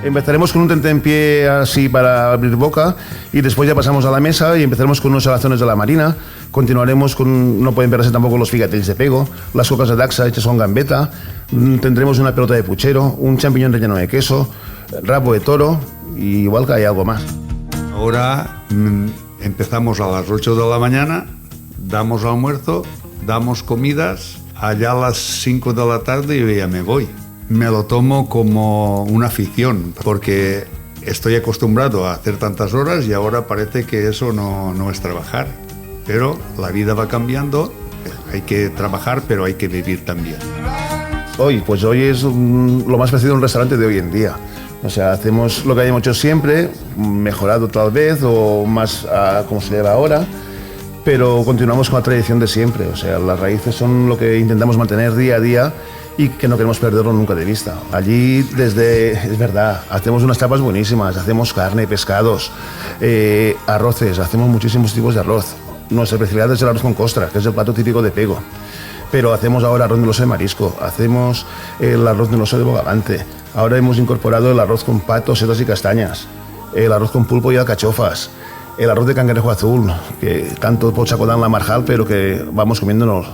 Empezaremos con un tentempié así para abrir boca y después ya pasamos a la mesa y empezaremos con unos salazones de la marina. Continuaremos con, no pueden perderse tampoco los figatells de pego, las cocas de Daxa hechas con gambeta. Tendremos una pelota de puchero, un champiñón relleno de queso, rabo de toro y igual que hay algo más. Ahora empezamos a las 8 de la mañana, damos almuerzo, damos comidas, allá a las 5 de la tarde yo ya me voy. Me lo tomo como una afición, porque estoy acostumbrado a hacer tantas horas y ahora parece que eso no es trabajar. Pero la vida va cambiando, hay que trabajar, pero hay que vivir también. Hoy es lo más parecido a un restaurante de hoy en día. O sea, hacemos lo que hayamos hecho siempre, mejorado tal vez o más como se lleva ahora, pero continuamos con la tradición de siempre. O sea, las raíces son lo que intentamos mantener día a día y que no queremos perderlo nunca de vista. Allí, es verdad, hacemos unas tapas buenísimas, hacemos carne, pescados, arroces, hacemos muchísimos tipos de arroz. Nuestra especialidad es el arroz con costra, que es el plato típico de Pego. Pero hacemos ahora arroz de oso de marisco, hacemos el arroz de oso de bogavante. Ahora hemos incorporado el arroz con pato, setas y castañas, el arroz con pulpo y alcachofas, el arroz de cangrejo azul, que tanto pochaco dan la marjal, pero que vamos comiéndonos